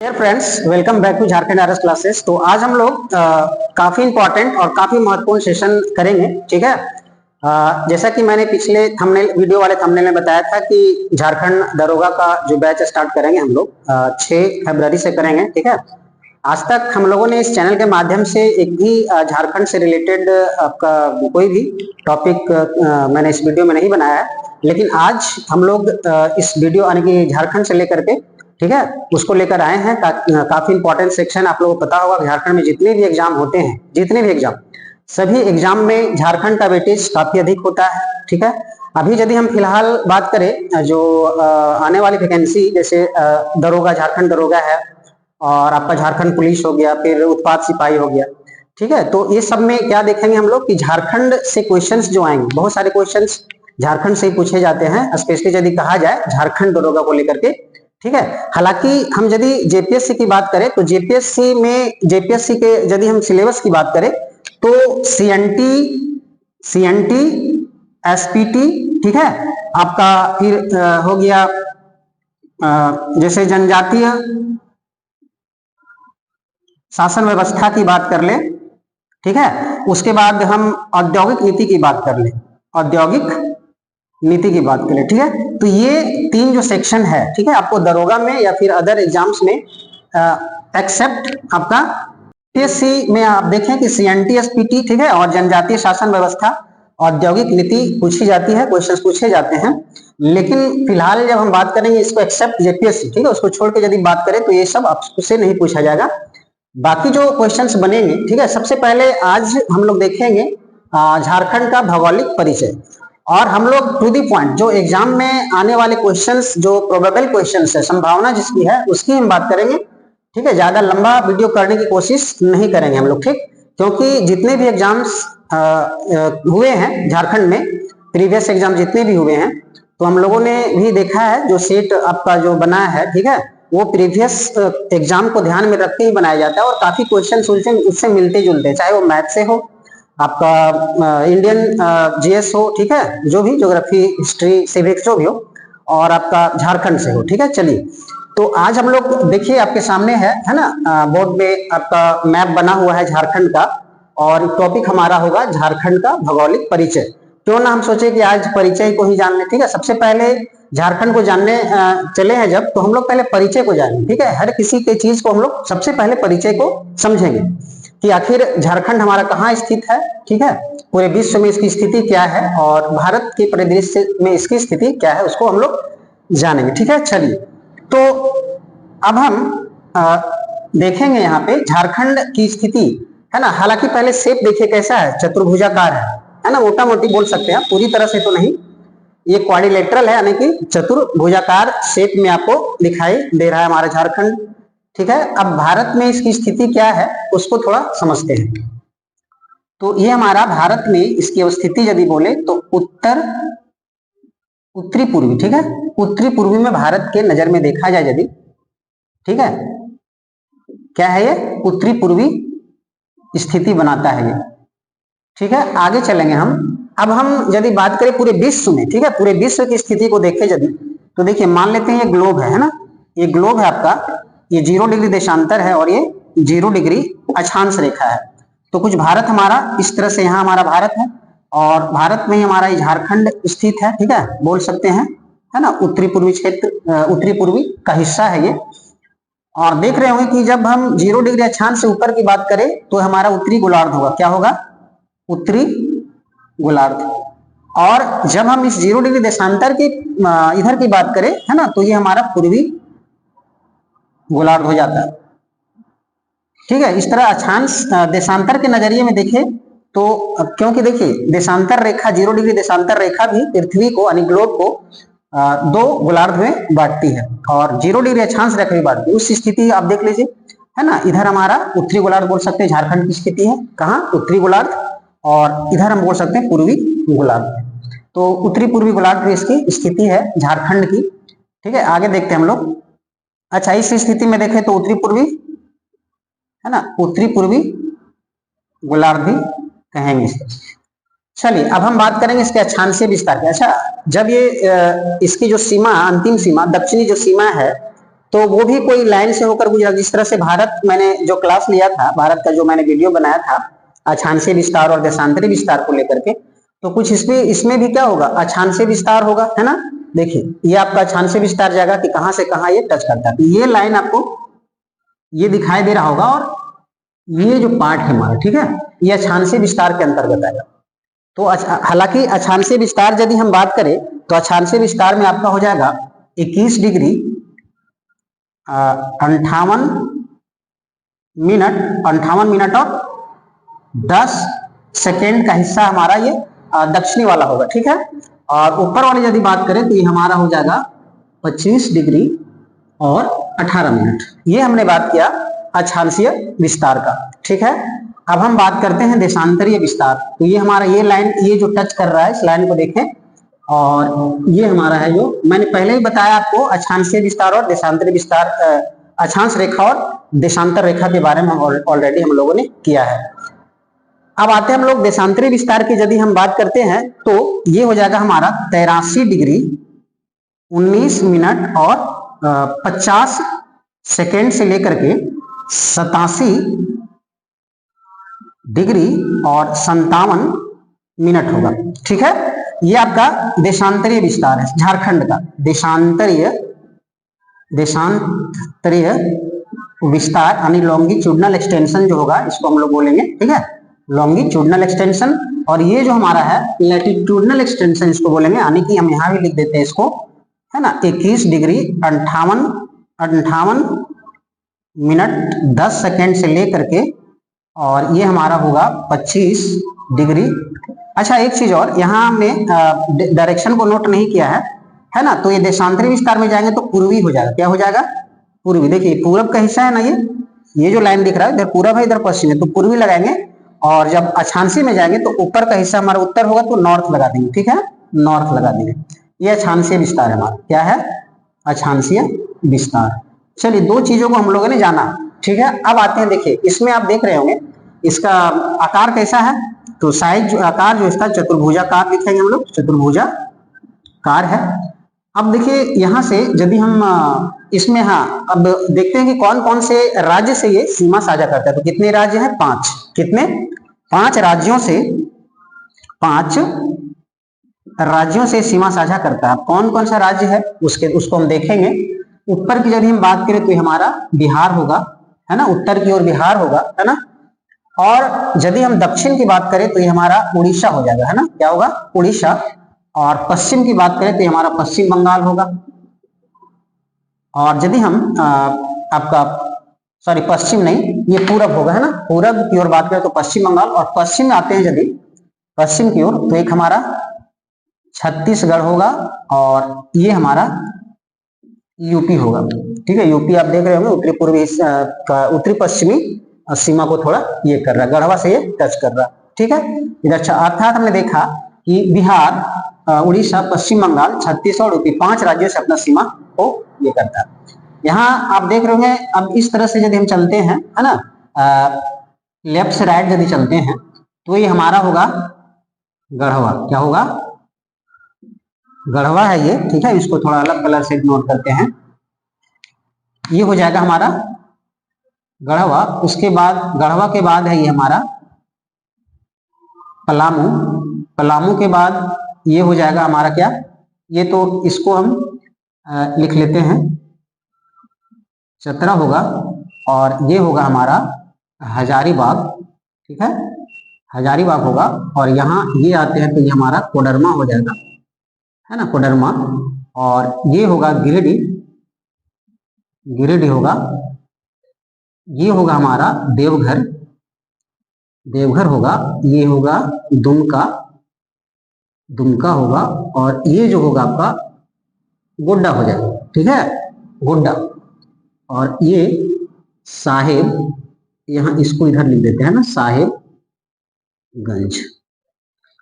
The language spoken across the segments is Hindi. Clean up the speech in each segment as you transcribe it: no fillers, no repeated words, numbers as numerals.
Dear friends, welcome back to Jharkhand RS classes. तो आज हम लोग काफी इंपॉर्टेंट और काफी महत्वपूर्ण सेशन करेंगे। ठीक है। जैसा कि मैंने पिछले थंबनेल वीडियो वाले थंबनेल में बताया था कि झारखंड दरोगा का जो बैच स्टार्ट करेंगे हम लोग 6 फरवरी से करेंगे। ठीक है। आज तक हम लोगों ने इस चैनल के माध्यम से एक भी झारखंड से रिलेटेड आपका कोई भी टॉपिक मैंने इस वीडियो में नहीं बनाया है, लेकिन आज हम लोग इस वीडियो यानी कि झारखंड से लेकर के, ठीक है, उसको लेकर आए हैं। काफी इंपॉर्टेंट सेक्शन। आप लोगों को पता होगा झारखंड में जितने भी एग्जाम होते हैं, जितने भी एग्जाम, सभी एग्जाम में झारखंड का वेटेज काफी अधिक होता है। ठीक है। अभी यदि हम फिलहाल बात करें जो आने वाली वैकेंसी, जैसे दरोगा, झारखंड दरोगा है, और आपका झारखंड पुलिस हो गया, फिर उत्पाद सिपाही हो गया। ठीक है। तो ये सब में क्या देखेंगे हम लोग कि झारखंड से क्वेश्चंस जो आएंगे, बहुत सारे क्वेश्चंस झारखंड से ही पूछे जाते हैं, स्पेशली यदि कहा जाए झारखंड दरोगा को लेकर के। ठीक है। हालांकि हम यदि जेपीएससी की बात करें तो जेपीएससी के यदि हम सिलेबस की बात करें तो सीएनटी, एसपीटी, ठीक है, आपका फिर हो गया जैसे जनजातीय शासन व्यवस्था की बात कर ले। ठीक है। उसके बाद हम औद्योगिक नीति की बात कर ले, औद्योगिक नीति की बात करें। ठीक है। तो ये 3 जो सेक्शन है, ठीक है, आपको दरोगा में या फिर अदर एग्जाम्स में एक्सेप्ट आपका पीएससी में आप देखें कि सीएनटी, एसपीटी, ठीक है, और जनजातीय शासन व्यवस्था, औद्योगिक नीति पूछी जाती है, क्वेश्चंस पूछे जाते हैं। लेकिन फिलहाल जब हम बात करेंगे इसको एक्सेप्ट जेपीएससी, ठीक है, उसको छोड़ के यदि बात करें तो ये सब आपसे नहीं पूछा जाएगा। बाकी जो क्वेश्चंस बनेंगे, ठीक है, सबसे पहले आज हम लोग देखेंगे झारखंड का भौगोलिक परिचय, और हम लोग टू दी पॉइंट जो एग्जाम में आने वाले क्वेश्चंस, जो प्रोबेबल क्वेश्चंस है, संभावना जिसकी है उसकी हम बात करेंगे। ठीक है। ज्यादा लंबा वीडियो करने की कोशिश नहीं करेंगे हम लोग, ठीक, क्योंकि जितने भी एग्जाम्स हुए हैं झारखंड में, प्रीवियस एग्जाम जितने भी हुए हैं, तो हम लोगों ने भी देखा है जो सेट आपका जो बना है, ठीक है, वो प्रीवियस एग्जाम को ध्यान में रख के ही बनाया जाता है, और काफी क्वेश्चन उससे मिलते जुलते, चाहे वो मैथ से हो, आपका इंडियन जीएस हो, ठीक है, जो भी ज्योग्राफी, हिस्ट्री, सिविक्स जो भी हो, और आपका झारखंड से हो। ठीक है। चलिए, तो आज हम लोग देखिए आपके सामने है ना, बोर्ड में आपका मैप बना हुआ है झारखंड का, और टॉपिक हमारा होगा झारखंड का भौगोलिक परिचय। क्यों ना हम सोचे कि आज परिचय को ही जान ले। ठीक है। सबसे पहले झारखंड को जानने चले हैं जब, तो हम लोग पहले परिचय को जानेंगे। ठीक है। हर किसी के चीज को हम लोग सबसे पहले परिचय को समझेंगे कि आखिर झारखंड हमारा कहाँ स्थित है, ठीक है, पूरे विश्व में इसकी स्थिति क्या है, और भारत के परिदृश्य में इसकी स्थिति क्या है, उसको हम लोग जानेंगे। ठीक है। चलिए, तो अब हम देखेंगे यहाँ पे झारखंड की स्थिति, है ना। हालांकि पहले शेप देखिए कैसा है, चतुर्भुजाकार है ना, मोटा मोटी बोल सकते हैं, पूरी तरह से तो नहीं, ये क्वाड्रिलेटरल है, यानी कि चतुर्भुजाकार शेप में आपको दिखाई दे रहा है हमारा झारखंड। ठीक है। अब भारत में इसकी स्थिति क्या है उसको थोड़ा समझते हैं। तो ये हमारा भारत में इसकी अवस्थिति यदि बोले तो उत्तरी पूर्वी, ठीक है, उत्तरी पूर्वी में भारत के नजर में देखा जाए यदि, ठीक है, क्या है ये, उत्तरी पूर्वी स्थिति बनाता है ये। ठीक है। आगे चलेंगे हम। अब हम यदि बात करें पूरे विश्व में, ठीक है, पूरे विश्व की स्थिति को देखें यदि, तो देखिए मान लेते हैं ये ग्लोब है ना, ये ग्लोब है आपका, ये 0 डिग्री देशांतर है और ये 0 डिग्री अक्षांश रेखा है। तो कुछ भारत हमारा इस तरह से, यहाँ हमारा भारत है, और भारत में ही हमारा ये झारखंड स्थित है। ठीक है, बोल सकते हैं, है ना, उत्तरी पूर्वी क्षेत्र, उत्तरी पूर्वी का हिस्सा है ये। और देख रहे होंगे कि जब हम 0 डिग्री अक्षांश से ऊपर की बात करें तो हमारा उत्तरी गोलार्ध होगा। क्या होगा? उत्तरी गोलार्ध। और जब हम इस 0 डिग्री देशांतर की इधर की बात करें, है ना, तो ये हमारा पूर्वी गोलार्ध हो जाता है। ठीक है। इस तरह अक्षांश देशांतर के नजरिए में देखें तो, क्योंकि देखिए देशांतर रेखा, 0 डिग्री देशांतर रेखा भी पृथ्वी को यानी ग्लोब को 2 गोलार्ध में बांटती है, और 0 डिग्री अक्षांश रेखा भी बांटती है। उस स्थिति आप देख लीजिए, है ना, इधर हमारा उत्तरी गोलार्ध बोल सकते हैं, झारखंड की स्थिति है कहाँ, उत्तरी गोलार्ध, और इधर हम बोल सकते हैं पूर्वी गोलार्ध। तो उत्तरी पूर्वी गोलार्ध में इसकी स्थिति है झारखंड की। ठीक है। आगे देखते हैं हम लोग। अच्छा, इस स्थिति में देखें तो उत्तरी पूर्वी, है ना, उत्तरी पूर्वी गोलार्ध भी कहेंगे इसको। चलिए, अब हम बात करेंगे इसके अक्षांशीय विस्तार की। अच्छा, जब ये इसकी जो सीमा, अंतिम सीमा, दक्षिणी जो सीमा है, तो वो भी कोई लाइन से होकर गुजरा। जिस तरह से भारत, मैंने जो क्लास लिया था, भारत का जो मैंने वीडियो बनाया था अक्षांशीय विस्तार और देशांतरी विस्तार को लेकर के, तो कुछ इसमें भी क्या होगा, अक्षांशीय विस्तार होगा, है ना। देखिए ये आपका अक्षांशीय विस्तार जाएगा कि कहां से कहां ये टच करता है। तो ये लाइन आपको ये दिखाई दे रहा होगा, और ये जो पार्ट है हमारा, ठीक है, ये अक्षांशीय विस्तार के अंतर्गत आएगा। तो हालांकि अक्षांशीय विस्तार यदि हम बात करें तो अक्षांशीय विस्तार में आपका हो जाएगा 21 डिग्री 58 मिनट और 10 सेकेंड का हिस्सा हमारा ये दक्षिणी वाला होगा, ठीक है। और ऊपर वाली यदि बात करें तो ये हमारा हो जाएगा 25 डिग्री और 18 मिनट। ये हमने बात किया अक्षांशीय विस्तार का, ठीक है। अब हम बात करते हैं देशांतरीय विस्तार। तो ये हमारा ये लाइन, ये जो टच कर रहा है, इस लाइन को देखें, और ये हमारा है जो मैंने पहले ही बताया आपको, अक्षांशीय विस्तार और देशांतरीय विस्तार, अक्षांश रेखा और देशांतर रेखा के बारे में ऑलरेडी हम लोगों ने किया है। अब आते हैं हम लोग देशांतरीय विस्तार की यदि हम बात करते हैं तो ये हो जाएगा हमारा 83 डिग्री 19 मिनट और 50 सेकेंड से लेकर के 87 डिग्री और 57 मिनट होगा, ठीक है। ये आपका देशांतरीय विस्तार है, झारखंड का देशांतरीय विस्तार, यानी लॉन्गिट्यूडनल एक्सटेंशन जो होगा, इसको हम लोग बोलेंगे, ठीक है, लॉन्गिट्यूडनल एक्सटेंशन। और ये जो हमारा है लैटिट्यूडनल एक्सटेंशन इसको बोलेंगे, यानी कि हम यहां भी लिख देते हैं इसको, है ना, 21 डिग्री 58 मिनट 10 सेकेंड से लेकर के, और ये हमारा होगा 25 डिग्री। अच्छा एक चीज और, यहाँ हमने डायरेक्शन को नोट नहीं किया है ना। तो ये देशांतरीय विस्तार में जाएंगे तो पूर्वी हो जाएगा, क्या हो जाएगा, पूर्वी। देखिए पूरब का हिस्सा है ना, ये जो लाइन दिख रहा है, इधर पूरब है इधर पश्चिम है, तो पूर्वी लगाएंगे। और जब अक्षांशीय में जाएंगे तो ऊपर का हिस्सा हमारा उत्तर होगा तो नॉर्थ लगा देंगे, ठीक है, नॉर्थ लगा देंगे। ये अक्षांशीय विस्तार है हमारा, क्या है, अक्षांशीय विस्तार। चलिए दो चीजों को हम लोगों ने जाना, ठीक है। अब आते हैं, देखिए इसमें आप देख रहे होंगे इसका आकार कैसा है। तो साइज आकार जो इसका चतुर्भुजाकार लिखेंगे हम लोग, चतुर्भुजाकार है। अब देखिए यहां से यदि हम इसमें, हाँ, अब देखते हैं कि कौन कौन से राज्य से ये सीमा साझा करता है। तो कितने राज्य हैं, 5। कितने, 5 राज्यों से सीमा साझा करता है। कौन कौन सा राज्य है उसको हम देखेंगे। ऊपर की यदि हम बात करें तो हमारा बिहार होगा, है ना, उत्तर की ओर बिहार होगा, है ना। और यदि हम दक्षिण की बात करें तो ये हमारा उड़ीसा हो जाएगा, है ना, क्या होगा, उड़ीसा। और पश्चिम की बात करें तो ये हमारा पश्चिम बंगाल होगा। और यदि हम पश्चिम नहीं, ये पूरब होगा, है ना, पूरब की ओर बात करें तो पश्चिम बंगाल। और पश्चिम में आते हैं यदि पश्चिम की ओर तो एक हमारा छत्तीसगढ़ होगा, और ये हमारा यूपी होगा, ठीक है। यूपी आप देख रहे होंगे उत्तरी पूर्वी उत्तरी पश्चिमी सीमा को थोड़ा ये कर रहा है, गढ़वा से ये टच कर रहा है, ठीक है। इधर अर्थात हमने देखा कि बिहार, उड़ीसा, पश्चिम बंगाल, छत्तीसगढ़, यूपी, 5 राज्यों से अपना सीमा को ये करता है। यहाँ आप देख रहे होंगे, अब इस तरह से यदि हम चलते हैं, है ना, लेफ्ट से राइट यदि चलते हैं तो ये हमारा होगा गढ़वा, क्या होगा, गढ़वा है ये, ठीक है। इसको थोड़ा अलग कलर से नोट करते हैं, ये हो जाएगा हमारा गढ़वा। उसके बाद गढ़वा के बाद है ये हमारा पलामू। पलामू के बाद ये हो जाएगा हमारा क्या, ये तो इसको हम लिख लेते हैं, चतरा होगा। और ये होगा हमारा हजारीबाग, ठीक है, हजारीबाग होगा। और यहाँ ये आते हैं तो ये हमारा कोडरमा हो जाएगा, है ना, कोडरमा। और ये होगा गिरिडीह, गिरिडीह होगा। ये होगा हमारा देवघर, देवघर होगा। ये होगा दुमका, दुमका होगा। और ये जो होगा आपका गोड्डा हो जाएगा, ठीक है, गोड्डा। और ये साहेब, यहाँ इसको इधर लिख देते हैं ना, साहेबगंज।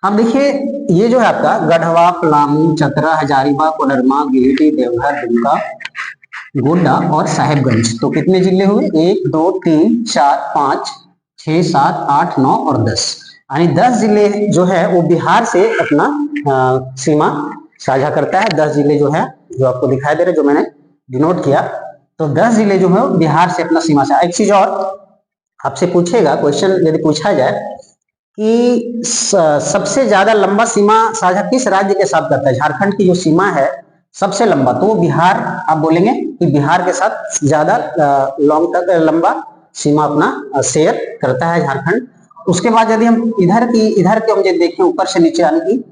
अब देखिए ये जो है आपका गढ़वा, पलामू, चतरा, हजारीबाग, कोडरमा, गिरिडीह, देवघर, दुमका, गोड्डा और साहेबगंज। तो कितने जिले हुए, 1 2 3 4 5 6 7 8 9 और 10, यानी 10 जिले जो है वो बिहार से अपना सीमा साझा करता है। 10 जिले जो है, जो आपको दिखाई दे रहे, जो मैंने डिनोट किया, तो 10 जिले जो है बिहार से अपना सीमा से। एक चीज और आपसे पूछेगा क्वेश्चन, यदि पूछा जाए कि सबसे ज्यादा लंबा सीमा साझा किस राज्य के साथ करता है, झारखंड की जो सीमा है सबसे लंबा, तो वो बिहार, आप बोलेंगे कि बिहार के साथ ज्यादा लॉन्ग तक लंबा सीमा अपना शेयर करता है झारखंड। उसके बाद यदि हम इधर के हम यदि देखें ऊपर से नीचे, यानी कि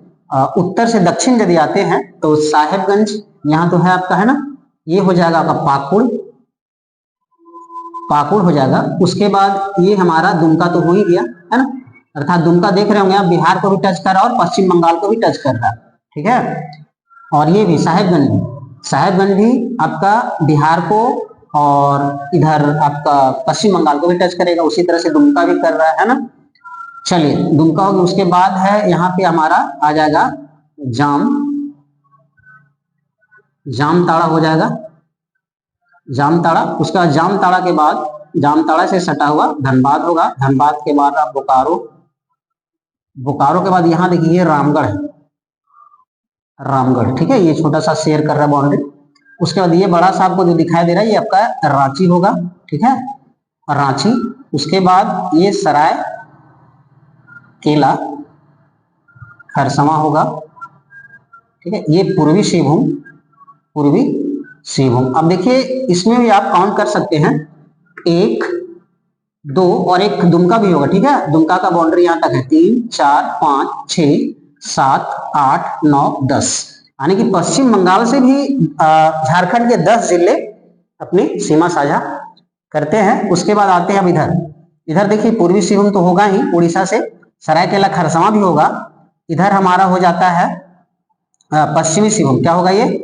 उत्तर से दक्षिण यदि आते हैं तो साहेबगंज यहाँ तो है आपका, है ना, ये हो जाएगा आपका पाकुड़ हो जाएगा। उसके बाद ये हमारा दुमका तो हो ही गया, है ना, अर्थात दुमका देख रहे होंगे आप, बिहार को भी टच कर रहा है और पश्चिम बंगाल को भी टच कर रहा है, ठीक है। और ये भी साहेबगंज भी आपका बिहार को और इधर आपका पश्चिम बंगाल को भी टच करेगा, उसी तरह से दुमका भी कर रहा है ना। चलिए दुमका होगा, उसके बाद है यहाँ पे हमारा आ जाएगा जामताड़ा हो जाएगा, जामताड़ा। उसका जामताड़ा के बाद, जामताड़ा से सटा हुआ धनबाद होगा, धनबाद के बाद आप बोकारो के बाद यहाँ देखिए रामगढ़ है, रामगढ़, ठीक है, ये छोटा सा शेयर कर रहा है बाउंड्री। उसके बाद ये बड़ा सा आपको जो दिखाई दे रहा है ये आपका रांची होगा, ठीक है, रांची। उसके बाद ये सराय केला खरसवा होगा, ठीक है, ये पूर्वी सिंहभूम। अब देखिए इसमें भी आप काउंट कर सकते हैं, 1 2 और एक दुमका भी होगा, ठीक है, दुमका का बाउंड्री यहाँ तक है 3 4 5 6 7 8 9 10, यानी कि पश्चिम बंगाल से भी झारखंड के 10 जिले अपनी सीमा साझा करते हैं। उसके बाद आते हैं अब इधर देखिए पूर्वी सिंहभूम तो होगा ही, उड़ीसा से सरायकेला खरसावां भी होगा। इधर हमारा हो जाता है पश्चिमी सिंहभूम, क्या होगा, ये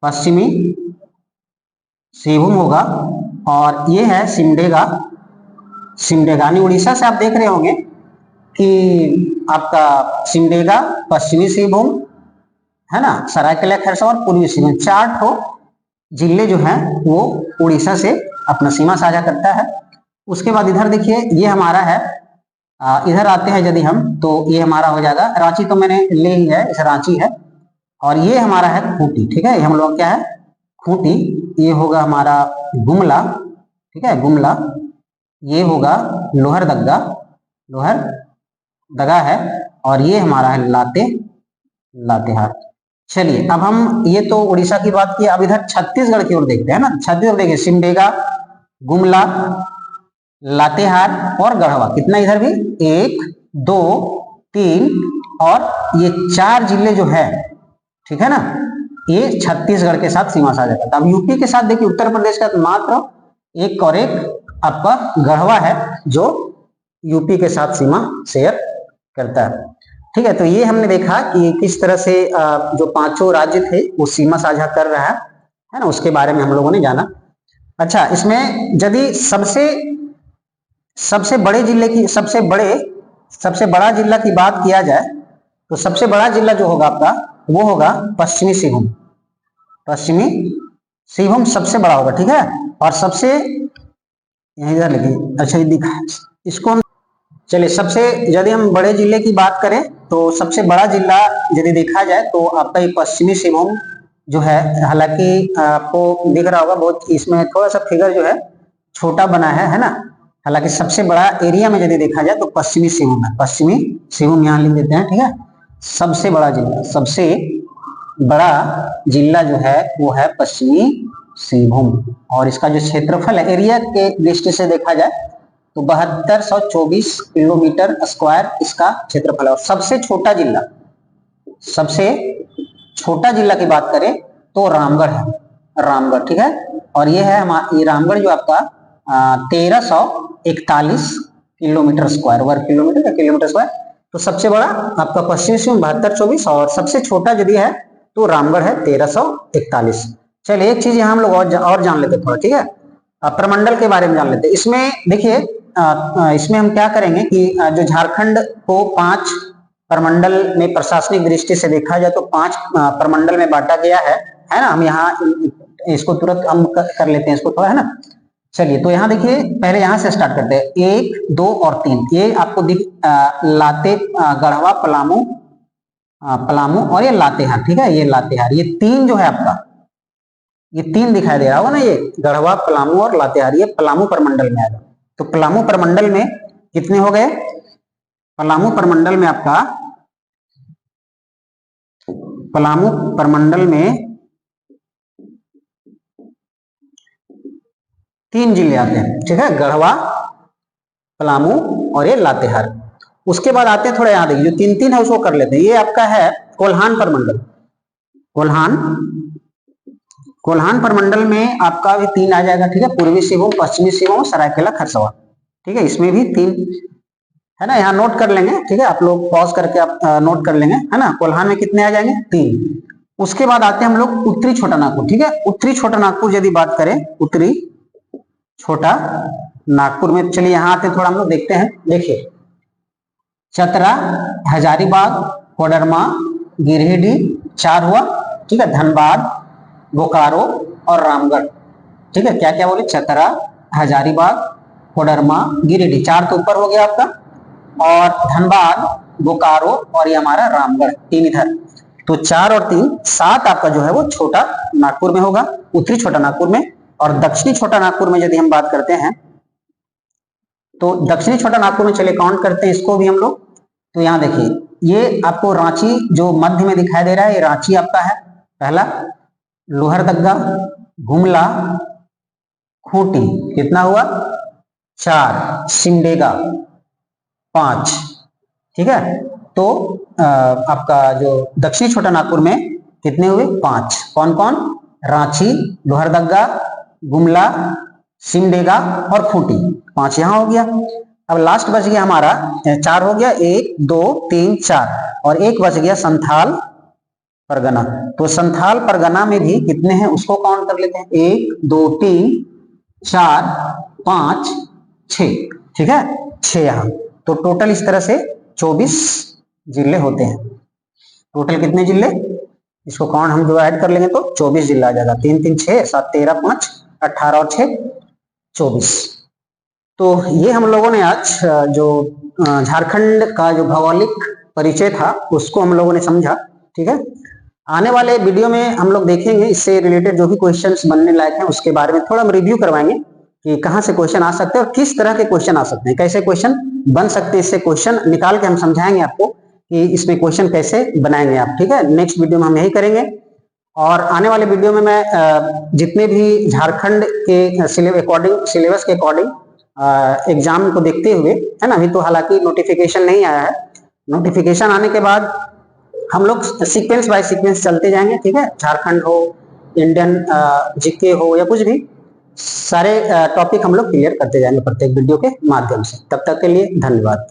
पश्चिमी सिंहभूम होगा। और ये है सिमडेगा, उड़ीसा से आप देख रहे होंगे कि आपका सिमडेगा पश्चिमी सिंहभूम है ना, सरायकेला खरसावां और पूर्वी सिंहभूम, 4 ठो जिले जो है वो उड़ीसा से अपना सीमा साझा करता है। उसके बाद इधर देखिए ये हमारा है, इधर आते हैं यदि हम, तो ये हमारा हो जाएगा रांची, तो मैंने ले ही है, इस रांची है। और ये हमारा है खूंटी, ठीक है, हम लोग क्या है खूंटी, ये होगा हमारा गुमला, ठीक है, गुमला। ये होगा लोहरदगा है, और ये हमारा है लातेहार। चलिए अब हम ये तो उड़ीसा की बात की, अब इधर छत्तीसगढ़ की ओर देखते हैं ना। छत्तीसगढ़ देखिए सिमडेगा, गुमला, लातेहार और गढ़वा, कितना इधर भी 1 2 3 और ये 4 जिले जो है, ठीक है ना, ये छत्तीसगढ़ के साथ सीमा साझा करता है। अब यूपी के साथ देखिए उत्तर प्रदेश का मात्र एक और एक आपका गढ़वा है जो यूपी के साथ सीमा शेयर करता है, ठीक है। तो ये हमने देखा कि किस तरह से जो 5 राज्य थे वो सीमा साझा कर रहा है ना, उसके बारे में हम लोगों ने जाना। अच्छा, इसमें यदि सबसे बड़े जिले की सबसे बड़ा जिला की बात किया जाए तो सबसे बड़ा जिला जो होगा आपका वो होगा पश्चिमी सिंहभूम सबसे बड़ा होगा, ठीक है। और सबसे यहीं इधर लिखिए, अच्छा ये दिखा इसको हम, चलिए सबसे यदि हम बड़े जिले की बात करें तो सबसे बड़ा जिला यदि देखा जाए तो आपका ये पश्चिमी सिंहभूम जो है, हालांकि आपको दिख रहा होगा बहुत, इसमें थोड़ा सा फिगर जो है छोटा बना है ना, हालांकि सबसे बड़ा एरिया में यदि देखा जाए तो पश्चिमी सिंहभूम है, पश्चिमी सिंहभूम यहाँ लिख देते हैं, ठीक है। सबसे बड़ा जिला जो है वो है पश्चिमी सिंहभूम, और इसका जो क्षेत्रफल है एरिया के दृष्टि से देखा जाए तो 7224 किलोमीटर स्क्वायर इसका क्षेत्रफल है। और सबसे छोटा जिला की बात करें तो रामगढ़ है, ठीक है। और ये है ये रामगढ़ जो आपका 1341 किलोमीटर स्क्वायर, वर्ग किलोमीटर या किलोमीटर स्क्वायर। तो सबसे बड़ा आपका पश्चिमी सिंहभूम 7224 और सबसे छोटा यदि है तो रामगढ़ है 1341। चलिए एक चीज यहाँ हम लोग और जान लेते थोड़ा, ठीक है, प्रमंडल के बारे में जान लेते। इसमें देखिए इसमें हम क्या करेंगे कि जो झारखंड को 5 प्रमंडल में प्रशासनिक दृष्टि से देखा जाए तो 5 प्रमंडल में बांटा गया है ना। हम यहाँ इसको तुरंत हम कर लेते हैं इसको थोड़ा, है ना। चलिए तो यहाँ देखिए पहले यहाँ से स्टार्ट करते हैं, 1 2 और 3, ये आपको गढ़वा, पलामू और ये लातेहार, ठीक है, ये लातेहार, ये 3 जो है आपका ये 3 दिखाई दे रहा होगा ना, ये गढ़वा, पलामू और लातेहार, ये पलामू प्रमंडल में आएगा। तो पलामू प्रमंडल में कितने हो गए? पलामू प्रमंडल में आपका, पलामू प्रमंडल में 3 जिले आते हैं, ठीक है, गढ़वा, पलामू और ये लातेहार। उसके बाद आते हैं थोड़ा यहाँ देखिए, जो 3-3 है उसको कर लेते हैं। ये आपका है कोल्हान प्रमंडल। कोल्हान प्रमंडल में आपका भी 3 आ जाएगा, ठीक है, पूर्वी सिंहभूम, पश्चिमी सिंहभूम, सरायकेला खरसावां, ठीक है, इसमें भी 3 है ना, यहाँ नोट कर लेंगे, ठीक है, आप लोग पॉज करके आप नोट कर लेंगे, है ना। कोल्हान में कितने आ जाएंगे? 3। उसके बाद आते हैं हम लोग उत्तरी छोटा नागपुर, ठीक है। उत्तरी छोटा नागपुर यदि बात करें, उत्तरी छोटा नागपुर में, चलिए यहाँ आते हैं, थोड़ा हम लोग देखते हैं। देखिए, चतरा, हजारीबाग, कोडरमा, गिरिडीह 4 हुआ, ठीक है, धनबाद, बोकारो और रामगढ़, ठीक है। क्या क्या बोले? चतरा, हजारीबाग, कोडरमा, गिरिडीह, 4 तो ऊपर हो गया आपका, और धनबाद, बोकारो और ये हमारा रामगढ़, 3 इधर। तो 4 और 3 7 आपका जो है वो छोटा नागपुर में होगा, उत्तरी छोटा नागपुर में। और दक्षिणी छोटा नागपुर में यदि हम बात करते हैं, तो दक्षिणी छोटा नागपुर में चले काउंट करते हैं इसको भी हम लोग। तो यहाँ देखिए, ये आपको रांची जो मध्य में दिखाई दे रहा है, ये रांची आपका है पहला, लोहरदग्गा, गुमला, खूंटी, कितना हुआ? 4, सिमडेगा 5, ठीक है। तो आपका जो दक्षिणी छोटा नागपुर में कितने हुए? 5। कौन कौन? रांची, लोहरदग्गा, गुमला, सिमडेगा और खूंटी, 5 यहाँ हो गया। अब लास्ट बच गया हमारा 4 हो गया, 1 2 3 4, और एक बच गया संथाल परगना। तो संथाल परगना में भी कितने हैं उसको काउंट कर लेते हैं, 1 2 3 4 5 6, ठीक है, 6 यहाँ। तो टोटल इस तरह से 24 जिले होते हैं। टोटल कितने जिले? इसको काउंट हम जो ऐड कर लेंगे तो 24 जिला आ जाएगा। 3 3 6 7 13 5 18 और 6 24। तो ये हम लोगों ने आज जो झारखंड का जो भौगोलिक परिचय था उसको हम लोगों ने समझा, ठीक है। आने वाले वीडियो में हम लोग देखेंगे इससे रिलेटेड जो भी क्वेश्चंस बनने लायक हैं उसके बारे में थोड़ा हम रिव्यू करवाएंगे कि कहाँ से क्वेश्चन आ सकते हैं और किस तरह के क्वेश्चन आ सकते हैं, कैसे क्वेश्चन बन सकते हैं। इससे क्वेश्चन निकाल के हम समझाएंगे आपको कि इसमें क्वेश्चन कैसे बनाएंगे आप, ठीक है। नेक्स्ट वीडियो में हम यही करेंगे। और आने वाले वीडियो में मैं जितने भी झारखंड के सिलेबस के अकॉर्डिंग एग्जाम को देखते हुए, है ना, अभी तो हालांकि नोटिफिकेशन नहीं आया है, नोटिफिकेशन आने के बाद हम लोग सीक्वेंस बाय सीक्वेंस चलते जाएंगे, ठीक है। झारखंड हो, इंडियन जीके हो या कुछ भी, सारे टॉपिक हम लोग क्लियर करते जाएंगे प्रत्येक वीडियो के माध्यम से। तब तक के लिए धन्यवाद।